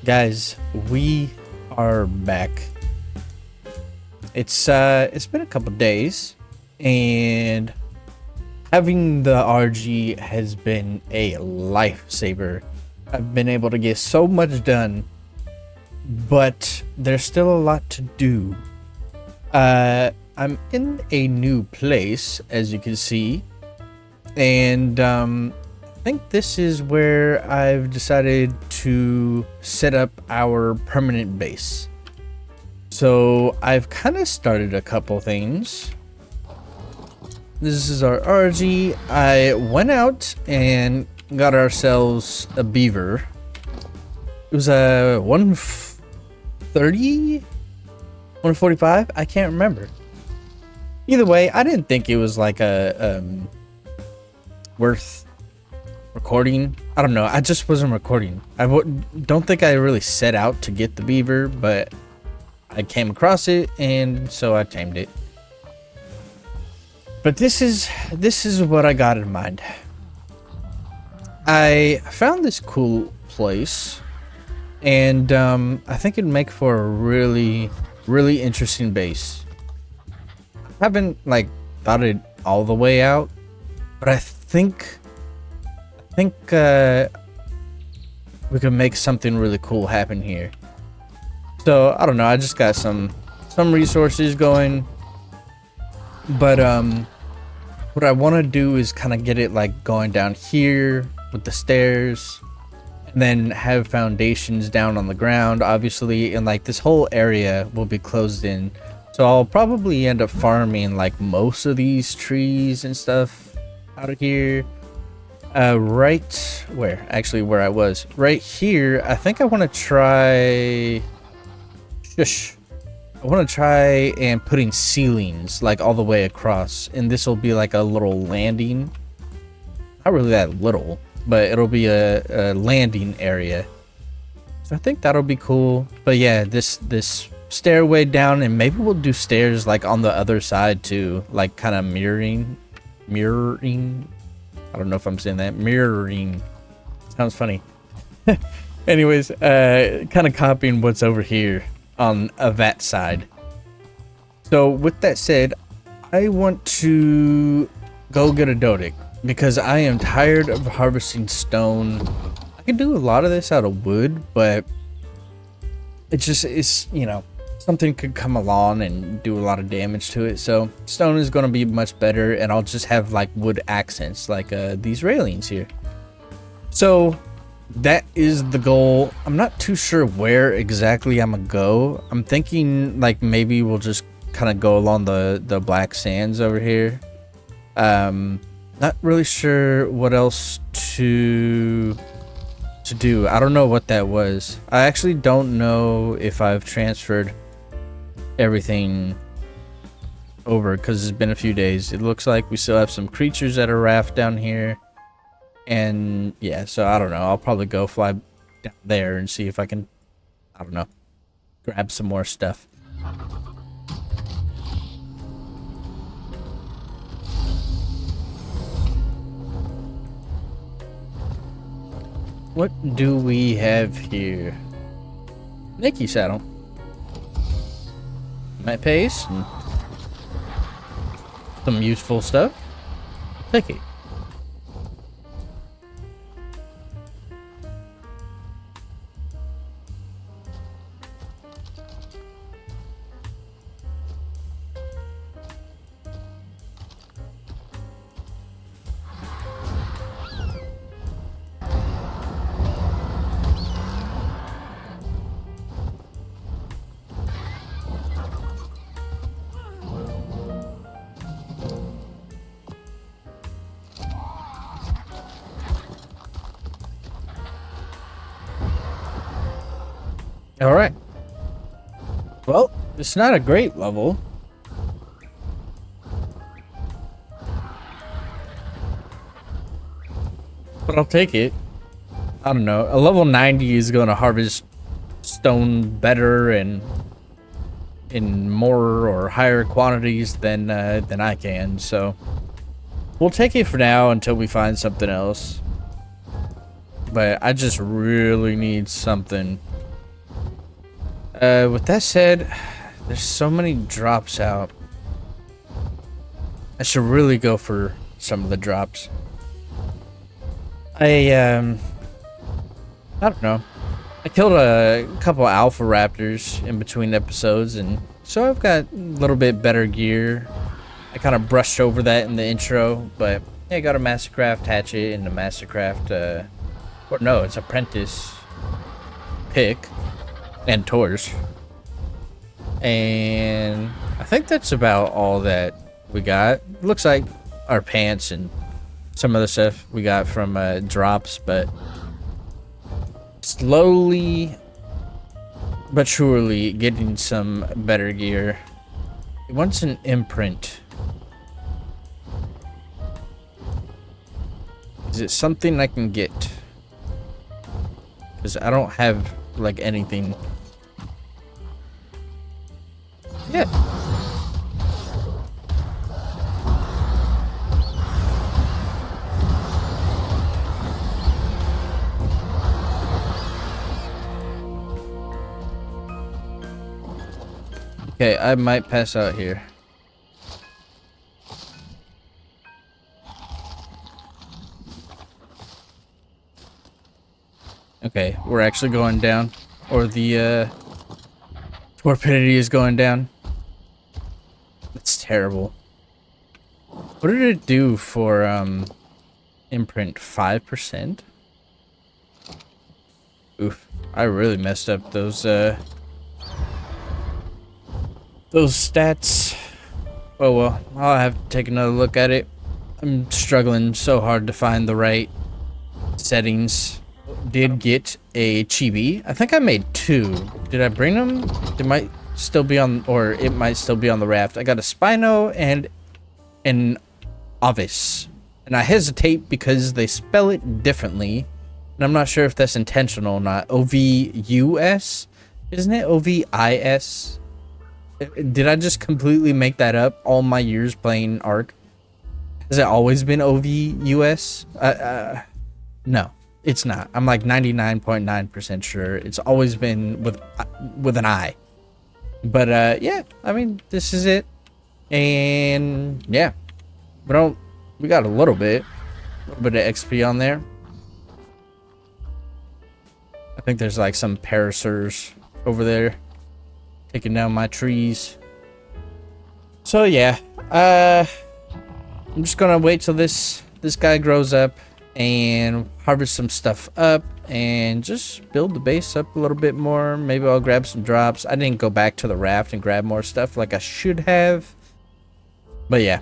Guys, we are back. It's been a couple days, and having the RG has been a lifesaver. I've been able to get so much done, but there's still a lot to do. I'm in a new place, as you can see, and I think this is where I've decided to set up our permanent base. So I've kind of started a couple things. This is our RG. I went out and got ourselves a beaver. It was a 130, 145. I can't remember. Either way, I didn't think it was like a worth recording. I don't know. I just wasn't recording. Don't think I really set out to get the beaver, but I came across it, and so I tamed it. But this is what I got in mind. I found this cool place, and I think it'd make for a really interesting base. I haven't thought it all the way out, but I think we can make something really cool happen here. So I don't know. I just got some resources going, but what I want to do is kind of get it going down here with the stairs, and then have foundations down on the ground, obviously, and this whole area will be closed in. So I'll probably end up farming most of these trees and stuff out of here. Right where? Actually, where I was. Right here, I think I want to try... Shush. I want to try and putting ceilings all the way across. And this will be a little landing. Not really that little, but it'll be a landing area. So I think that'll be cool. But yeah, this stairway down, and maybe we'll do stairs on the other side too, kind of mirroring. I don't know if I'm saying that. Mirroring sounds funny. Anyways, kind of copying what's over here on that side. So with that said, I want to go get a dodic because I am tired of harvesting stone. I can do a lot of this out of wood, but it's something could come along and do a lot of damage to it. So stone is going to be much better, and I'll just have wood accents these railings here. So that is the goal. I'm not too sure where exactly I'm gonna go. I'm thinking maybe we'll just kind of go along the black sands over here. Not really sure what else to do. I don't know what that was. I actually don't know if I've transferred everything over because it's been a few days. It looks like we still have some creatures at a raft down here, and yeah, so I don't know. I'll probably go fly down there and see if I can, I don't know, grab some more stuff. What do we have here? Nikki saddle. My pace and some useful stuff. Take it. All right. Well, it's not a great level. But I'll take it. I don't know. A level 90 is going to harvest stone better and in more or higher quantities than I can. So we'll take it for now until we find something else. But I just really need something With that said, there's so many drops out. I should really go for some of the drops. I don't know. I killed a couple alpha raptors in between episodes, and so I've got a little bit better gear. I kind of brushed over that in the intro, but yeah, I got a Mastercraft hatchet and a Mastercraft, or no, it's Apprentice pick and Tors. And I think that's about all that we got. Looks like our pants and some other stuff we got from drops, but slowly but surely getting some better gear. It wants an imprint. Is it something I can get? Because I don't have like anything. Yeah. Okay, I might pass out here. Okay, we're actually going down. Or the torpidity is going down. That's terrible. What did it do for imprint? 5%? Oof. I really messed up those stats. Oh well, I'll have to take another look at it. I'm struggling so hard to find the right settings. Did get a chibi. I think I made 2. Did I bring them? They might still be on, or it might still be on the raft. I got a Spino and an Ovis. And I hesitate because they spell it differently. And I'm not sure if that's intentional or not. O-V-U-S? Isn't it O-V-I-S? Did I just completely make that up all my years playing Ark? Has it always been O-V-U-S? No. It's not. I'm like 99.9% sure. It's always been with an I. But yeah, I mean, this is it. And yeah. We got a little bit of XP on there. I think there's like some parasers over there taking down my trees. So yeah, I'm just gonna wait till this guy grows up and harvest some stuff up and just build the base up a little bit more. Maybe I'll grab some drops. I didn't go back to the raft and grab more stuff like I should have. But yeah,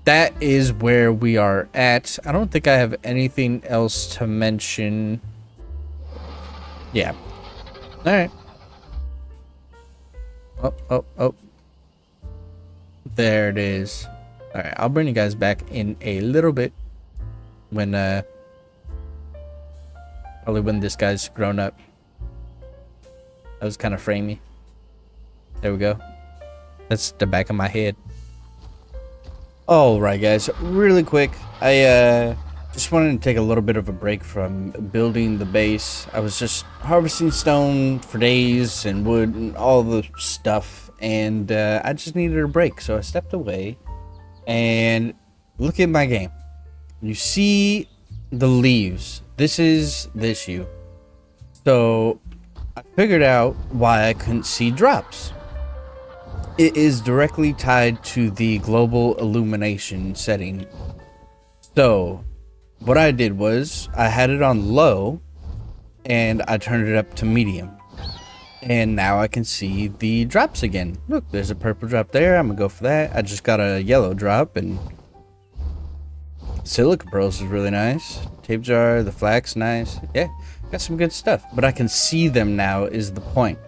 that is where we are at. I don't think I have anything else to mention. Yeah. All right. Oh. There it is. All right, I'll bring you guys back in a little bit when probably when this guy's grown up. That was kind of framey. There we go. That's the back of my head. All right, guys, really quick. I just wanted to take a little bit of a break from building the base. I was just harvesting stone for days and wood and all the stuff, and I just needed a break, so I stepped away. And look at my game. You see the leaves. This is the issue. So I figured out why I couldn't see drops. It is directly tied to the global illumination setting. So what I did was I had it on low and I turned it up to medium. And now I can see the drops again. Look, there's a purple drop there. I'm gonna go for that. I just got a yellow drop, and silica pearls is really nice. Tape jar, the flax, nice. Yeah, got some good stuff. But I can see them now is the point.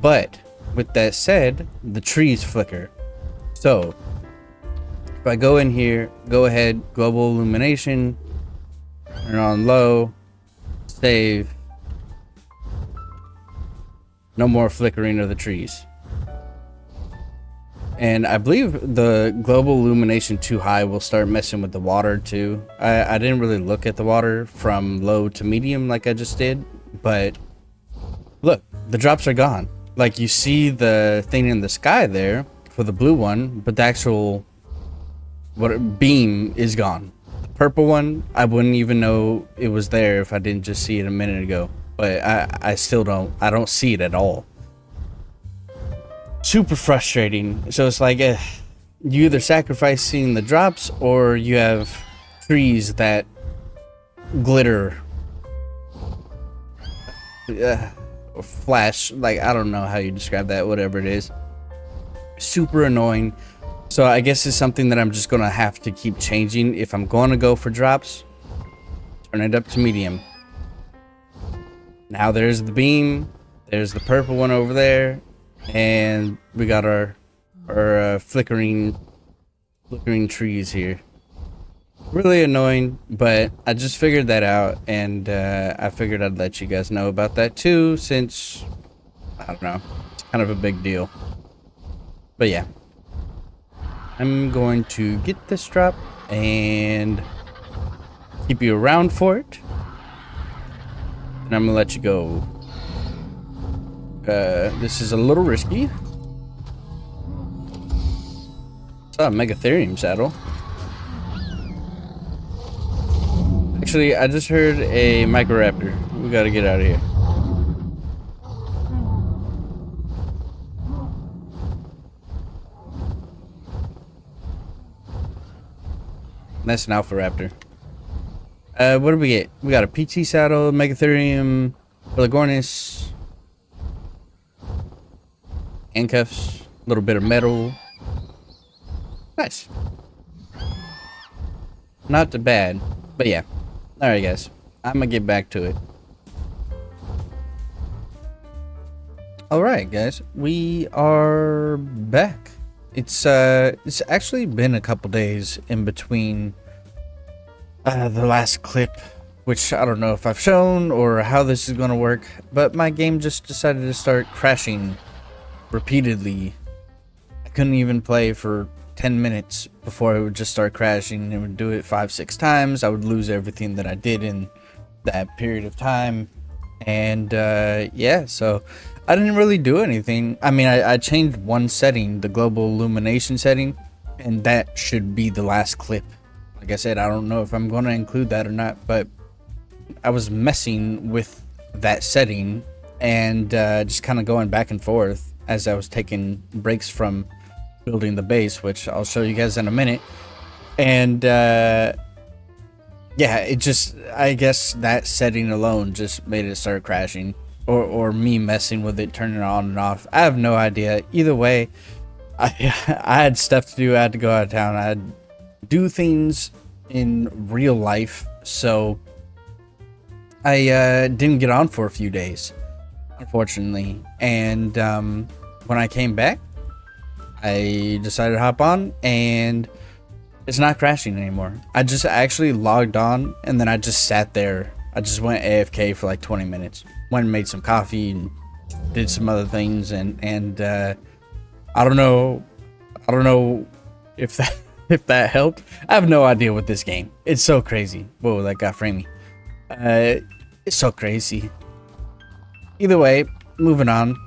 But with that said, the trees flicker. So if I go in here, go ahead, global illumination, turn on low, save. No more flickering of the trees. And I believe the global illumination too high will start messing with the water too. I didn't really look at the water from low to medium like I just did, but look, the drops are gone. like you see the thing in the sky there for the blue one, but the actual beam is gone. The purple one, I wouldn't even know it was there if I didn't just see it a minute ago. But I still I don't see it at all. Super frustrating. So it's like you either sacrifice seeing the drops, or you have trees that glitter or flash. Like, I don't know how you describe that, whatever it is. Super annoying. So I guess it's something that I'm just gonna have to keep changing. If I'm gonna go for drops, turn it up to medium. Now there's the beam, there's the purple one over there, and we got our flickering trees here. Really annoying, but I just figured that out, and I figured I'd let you guys know about that too, since, I don't know, it's kind of a big deal. But yeah, I'm going to get this drop and keep you around for it, and I'm gonna let you go. This is a little risky. Saw a Megatherium saddle. Actually, I just heard a Microraptor. We gotta get out of here. That's an Alpha Raptor. What do we get? We got a PT saddle, Megatherium, Pelagornis, handcuffs, a little bit of metal. Nice. Not too bad, but yeah. Alright guys, I'm gonna get back to it. Alright guys, we are back. It's actually been a couple days in between the last clip, which I don't know if I've shown or how this is gonna work, but my game just decided to start crashing repeatedly. I couldn't even play for 10 minutes before it would just start crashing. It would do it 5-6 times. I would lose everything that I did in that period of time. And yeah, so I didn't really do anything. I mean, I changed one setting, the global illumination setting, and that should be the last clip. Like I said, I don't know if I'm going to include that or not, but I was messing with that setting and just kind of going back and forth as I was taking breaks from building the base, which I'll show you guys in a minute. And yeah, it just, I guess that setting alone just made it start crashing, or me messing with it, turning it on and off. I have no idea. Either way, I had stuff to do. I had to go out of town. I had to do things in real life, so I didn't get on for a few days, unfortunately. And when I came back, I decided to hop on, and it's not crashing anymore. I just actually logged on, and then I just sat there. I just went AFK for like 20 minutes. Went and made some coffee and did some other things, and I don't know if that helped. I have no idea with this game. It's so crazy. Whoa, that got framey. It's so crazy. Either way, moving on.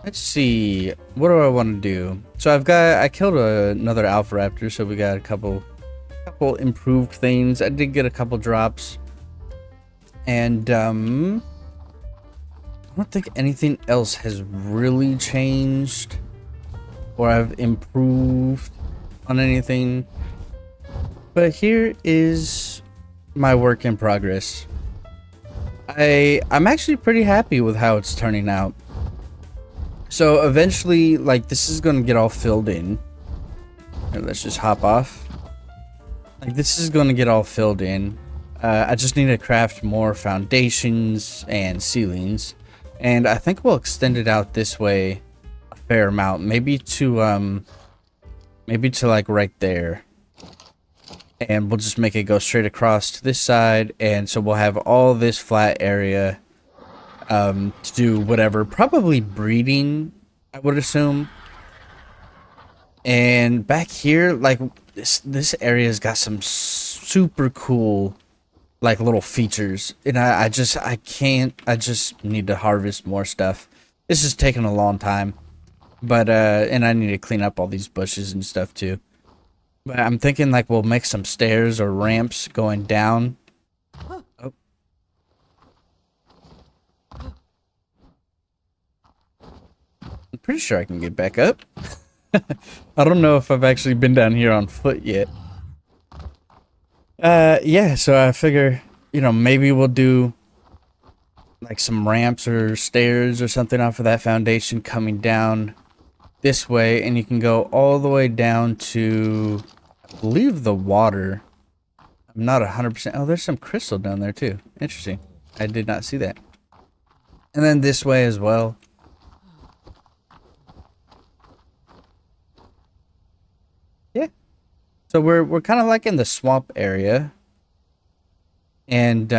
Let's see, what do I want to do? So I killed another Alpha Raptor, so we got a couple improved things. I did get a couple drops, and I don't think anything else has really changed or I've improved on anything. But here is my work in progress. I'm actually pretty happy with how it's turning out. So eventually, like, this is gonna get all filled in. Here, let's just hop off. Like, this is gonna get all filled in. I just need to craft more foundations and ceilings, and I think we'll extend it out this way a fair amount. Maybe to like right there, and we'll just make it go straight across to this side, and so we'll have all this flat area to do whatever, probably breeding, I would assume. And back here, like, this area's got some super cool like little features, and I just need to harvest more stuff. It's just taking a long time, but and I need to clean up all these bushes and stuff too. But I'm thinking like we'll make some stairs or ramps going down. Oh. I'm pretty sure I can get back up. I don't know if I've actually been down here on foot yet. Yeah, so I figure, maybe we'll do like some ramps or stairs or something off of that foundation coming down this way, and you can go all the way down to, I believe, the water. I'm not 100%. Oh, there's some crystal down there too. Interesting. I did not see that. And then this way as well. Yeah. So we're kind of like in the swamp area. And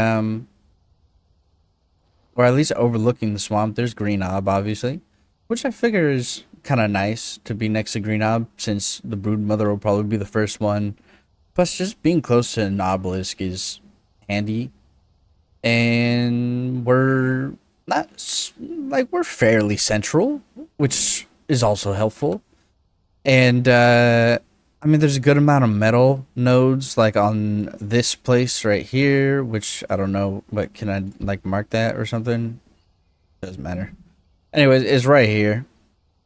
or at least overlooking the swamp. There's Green Knob, obviously, which I figure is kind of nice to be next to Green Knob, since the brood mother will probably be the first one. Plus, just being close to an obelisk is handy. And we're not, like, we're fairly central, which is also helpful. And I mean, there's a good amount of metal nodes, like on this place right here, which I don't know, but can I like mark that or something? Doesn't matter. Anyways, it's right here.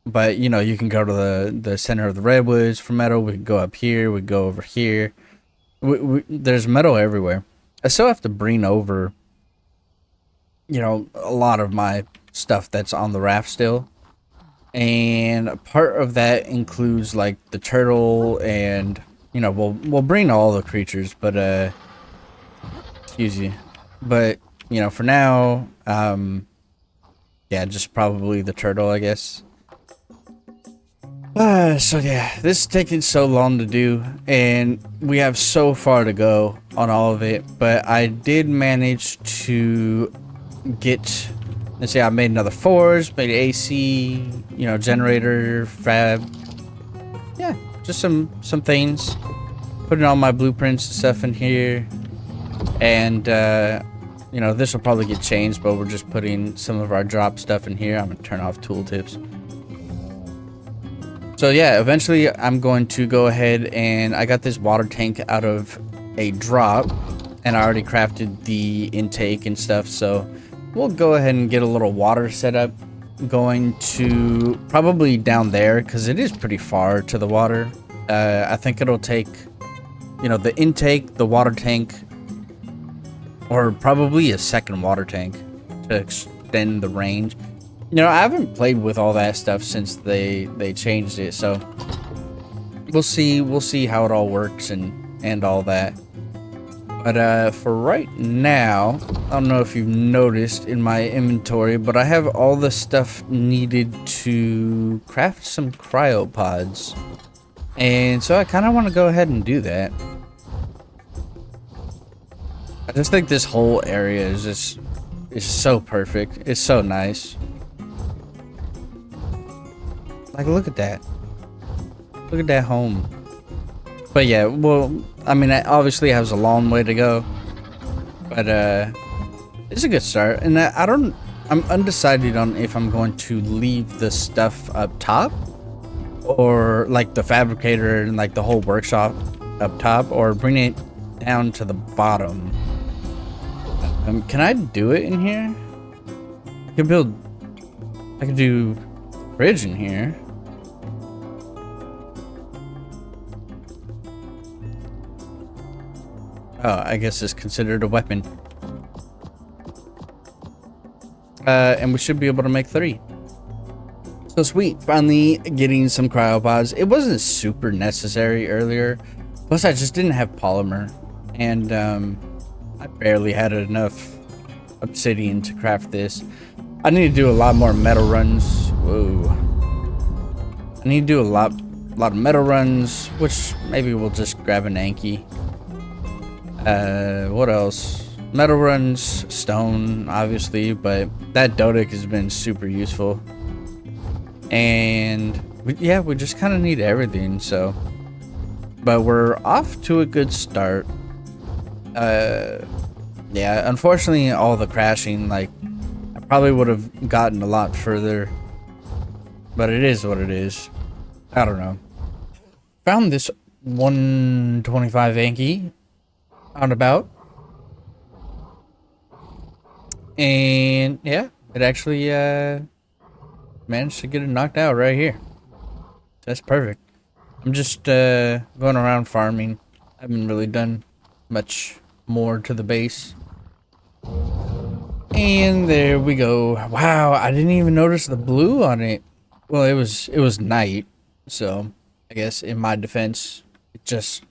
But you can go to the center of the redwoods for metal. We can go up here. We go over here. There's metal everywhere. I still have to bring over, a lot of my stuff that's on the raft still. And part of that includes like the turtle, and we'll bring all the creatures, but excuse you, but for now, yeah, just probably the turtle, I guess. So yeah, this is taking so long to do, and we have so far to go on all of it, but I did manage to get, let's see, I made another forge, made AC, generator, fab. Yeah, just some things. Putting all my blueprints and stuff in here. And, this will probably get changed, but we're just putting some of our drop stuff in here. I'm going to turn off tooltips. So yeah, eventually I'm going to go ahead, and I got this water tank out of a drop, and I already crafted the intake and stuff, so we'll go ahead and get a little water setup going to probably down there, because it is pretty far to the water. I think it'll take, the intake, the water tank, or probably a second water tank to extend the range. I haven't played with all that stuff since they changed it, so we'll see how it all works and all that. But for right now, I don't know if you've noticed in my inventory, but I have all the stuff needed to craft some cryopods. And so I kind of want to go ahead and do that. I just think this whole area is so perfect. It's so nice. Like, look at that. Look at that home. But yeah, well, I mean, it obviously has a long way to go. But it's a good start. And I'm undecided on if I'm going to leave the stuff up top, or like the fabricator and like the whole workshop up top, or bring it down to the bottom. Can I do it in here? I could do bridge in here. Oh, I guess it's considered a weapon. And we should be able to make 3. So sweet, finally getting some cryopods. It wasn't super necessary earlier. Plus, I just didn't have polymer. And I barely had enough obsidian to craft this. I need to do a lot more metal runs. Whoa. I need to do a lot of metal runs, which maybe we'll just grab an Anki. What else? Metal runs, stone, obviously, but that Dodic has been super useful. And we just kind of need everything, so. But we're off to a good start. Yeah, unfortunately, all the crashing, like, I probably would have gotten a lot further, but it is what it is. I don't know. Found this 125 Anki out about, and yeah, it actually managed to get it knocked out right here. That's perfect. I'm just going around farming. I haven't really done much more to the base. And there we go. Wow, I didn't even notice the blue on it. Well, it was night, so I guess in my defense, it just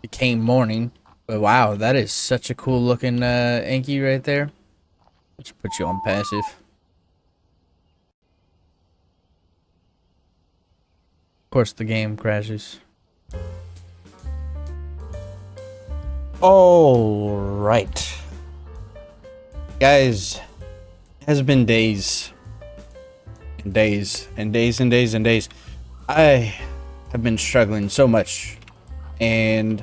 became morning. But wow, that is such a cool looking Anki right there. Let's put you on passive. Of course, the game crashes. All right, guys. It has been days and days and days and days and days. I have been struggling so much, and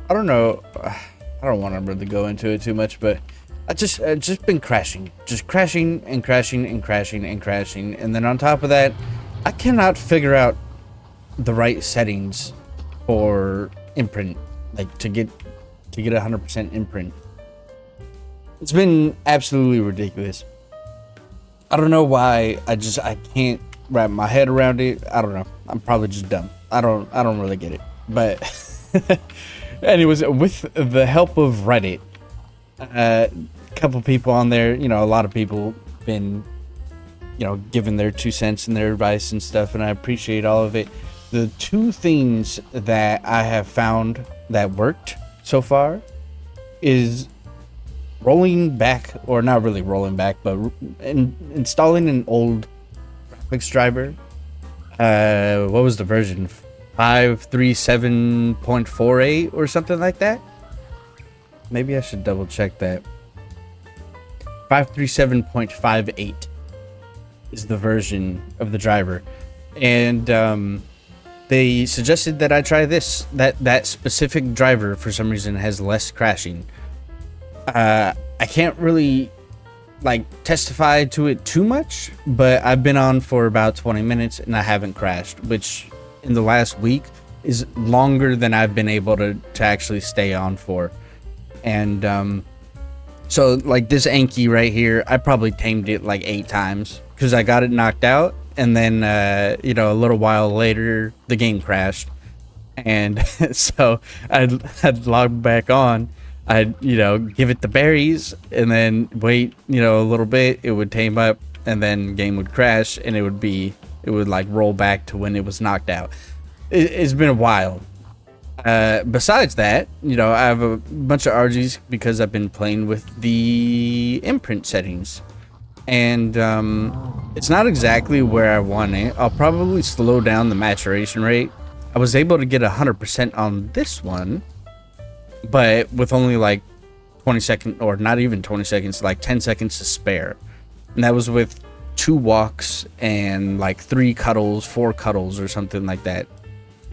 I don't know. I don't want to really go into it too much, but I just been crashing, just crashing and crashing and crashing and crashing, and then on top of that, I cannot figure out the right settings for imprint, like to get 100% imprint. It's been absolutely ridiculous. I don't know why. I can't wrap my head around it. I don't know. I'm probably just dumb. I don't really get it. But anyways, with the help of Reddit, a couple people on there, you know, a lot of people been, you know, giving their 2 cents and their advice and stuff, and I appreciate all of it. The two things that I have found that worked so far is rolling back, or not really rolling back, but installing an old graphics driver. What was the version? 537.48 or something like that? Maybe I should double check that. 537.58 is the version of the driver. And they suggested that I try this. That specific driver, for some reason, has less crashing. I can't really like testify to it too much, but I've been on for about 20 minutes and I haven't crashed, which in the last week is longer than I've been able to actually stay on for. And so like this Anki right here, I probably tamed it like 8 times because I got it knocked out, and then you know, a little while later the game crashed, and so I'd log back on. I'd, you know, give it the berries and then wait, you know, a little bit, it would tame up, and then game would crash, and it would like roll back to when it was knocked out. It's been a while. Besides that, you know, I have a bunch of RGs because I've been playing with the imprint settings, and it's not exactly where I want it. I'll probably slow down the maturation rate. I was able to get 100% on this one, but with only like 20 seconds, or not even 20 seconds, like 10 seconds to spare. And that was with 2 walks and like 3 cuddles, 4 cuddles or something like that.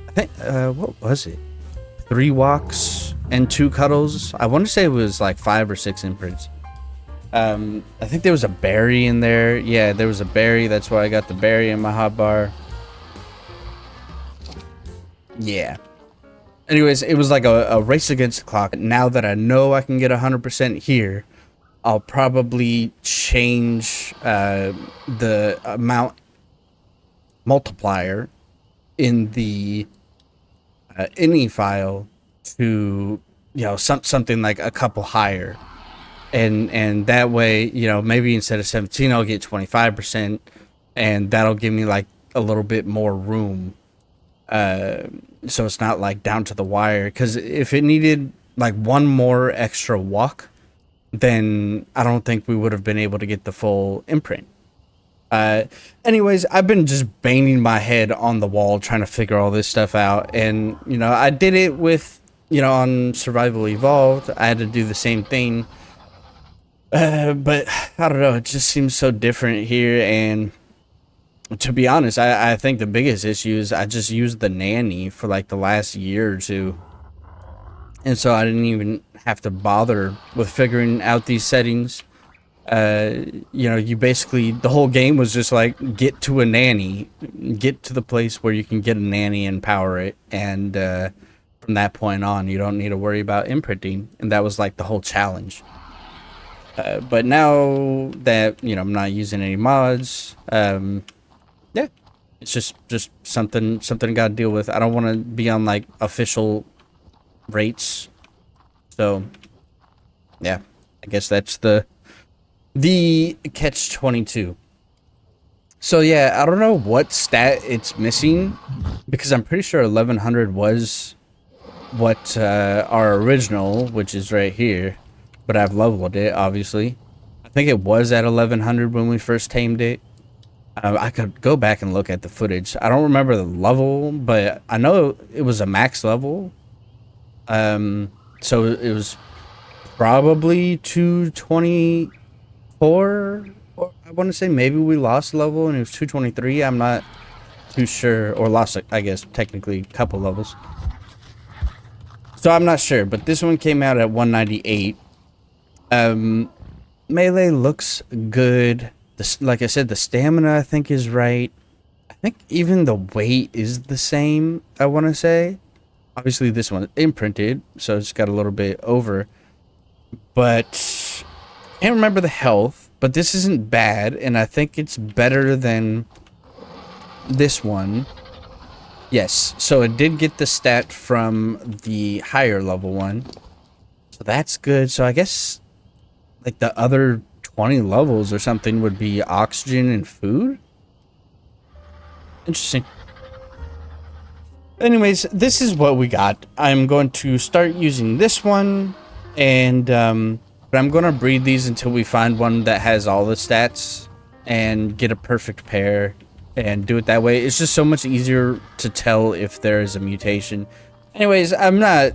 I think, what was it? 3 walks and 2 cuddles. I want to say it was like 5 or 6 imprints. I think there was a berry in there. Yeah, there was a berry. That's why I got the berry in my hotbar. Yeah. Anyways, it was like a race against the clock. Now that I know I can get 100% here, I'll probably change the amount multiplier in the ini file to, you know, something like a couple higher, and that way, you know, maybe instead of 17 I'll get 25%, and that'll give me like a little bit more room, so it's not like down to the wire. Because if it needed like one more extra walk, then I don't think we would have been able to get the full imprint. Anyways, I've been just banging my head on the wall trying to figure all this stuff out, and you know, I did it with, you know, on Survival Evolved. I had to do the same thing, but I don't know, it just seems so different here. And to be honest, I think the biggest issue is I just used the nanny for like the last year or two, and so I didn't even have to bother with figuring out these settings. You know, you basically, the whole game was just like, get to a nanny, get to the place where you can get a nanny and power it, and from that point on, you don't need to worry about imprinting, and that was like the whole challenge. But now that, you know, I'm not using any mods, yeah, it's just something I gotta deal with. I don't want to be on like official rates, so yeah, I guess that's the catch-22. So yeah, I don't know what stat it's missing, because I'm pretty sure 1100 was what our original, which is right here, but I've leveled it, obviously. I think it was at 1100 when we first tamed it. I could go back and look at the footage. I don't remember the level, but I know it was a max level. So it was probably 224, or I want to say maybe we lost level and it was 223. I'm not too sure, or lost, I guess, technically a couple levels. So I'm not sure, but this one came out at 198. Melee looks good. Like I said, the stamina I think is right. I think even the weight is the same, I want to say. Obviously this one imprinted, so it's got a little bit over. But I can't remember the health, but this isn't bad, and I think it's better than this one. Yes, so it did get the stat from the higher level one. So that's good. So I guess like the other 20 levels or something would be oxygen and food. Interesting. Anyways, this is what we got. I'm going to start using this one, and but I'm going to breed these until we find one that has all the stats and get a perfect pair and do it that way. It's just so much easier to tell if there is a mutation. Anyways,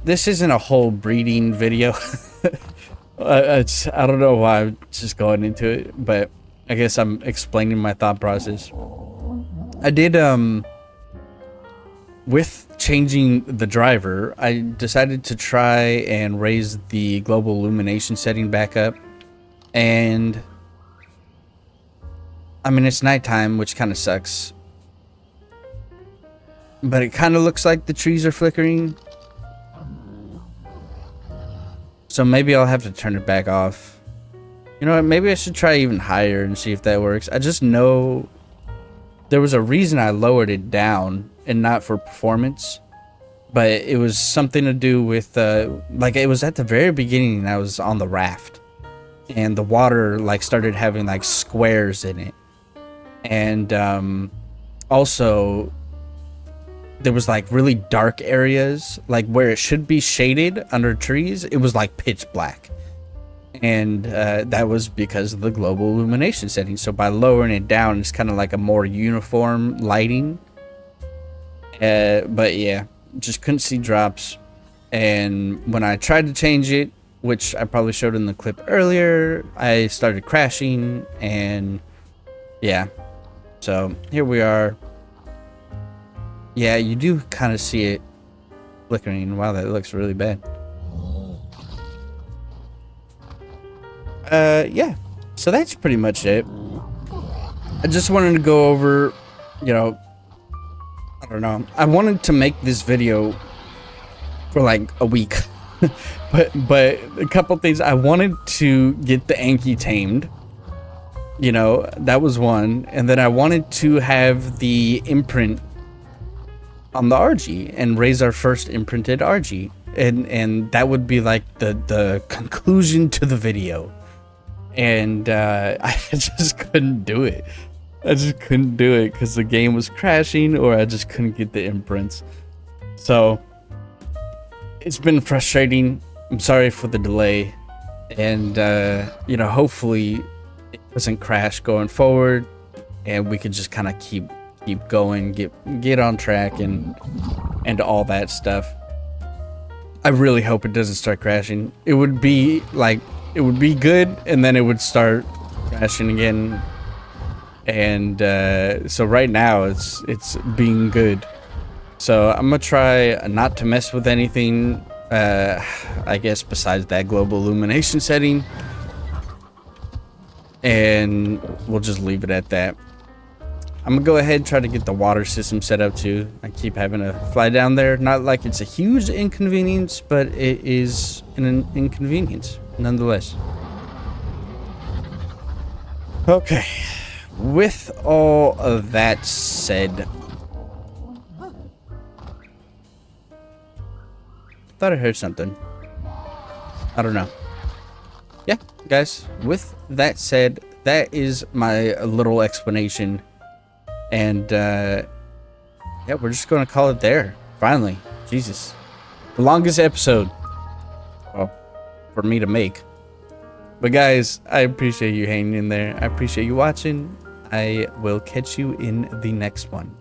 this isn't a whole breeding video. I don't know why I'm just going into it, but I guess I'm explaining my thought process. I did, with changing the driver, I decided to try and raise the global illumination setting back up. And I mean, it's nighttime, which kind of sucks. But it kind of looks like the trees are flickering. So maybe I'll have to turn it back off. You know what? Maybe I should try even higher and see if that works. I just know there was a reason I lowered it down and not for performance. But it was something to do with, like, it was at the very beginning I was on the raft. And the water, like, started having, like, squares in it. And also there was like really dark areas, like where it should be shaded under trees, it was like pitch black. And that was because of the global illumination setting. So by lowering it down, it's kind of like a more uniform lighting. But yeah, just couldn't see drops. And when I tried to change it, which I probably showed in the clip earlier, I started crashing. And yeah, so here we are. Yeah, you do kind of see it flickering. Wow, that looks really bad. Yeah, so that's pretty much it. I just wanted to go over, you know, I don't know. I wanted to make this video for like a week. but a couple things. I wanted to get the Anki tamed. You know, that was one. And then I wanted to have the imprint on the RG and raise our first imprinted RG, and that would be like the conclusion to the video. And I just couldn't do it. I just couldn't do it because the game was crashing, or I just couldn't get the imprints. So it's been frustrating. I'm sorry for the delay, and you know, hopefully it doesn't crash going forward, and we can just kind of keep going, get on track, and all that stuff. I really hope it doesn't start crashing. It would be like, it would be good, and then it would start crashing again. And so right now it's being good. So I'm gonna try not to mess with anything I guess besides that global illumination setting. And we'll just leave it at that. I'm gonna go ahead and try to get the water system set up too. I keep having to fly down there. Not like it's a huge inconvenience, but it is an inconvenience nonetheless. Okay. With all of that said, thought I heard something. I don't know. Yeah, guys, with that said, that is my little explanation. And, yeah, we're just going to call it there. Finally. Jesus. The longest episode. Well, for me to make. But, guys, I appreciate you hanging in there. I appreciate you watching. I will catch you in the next one.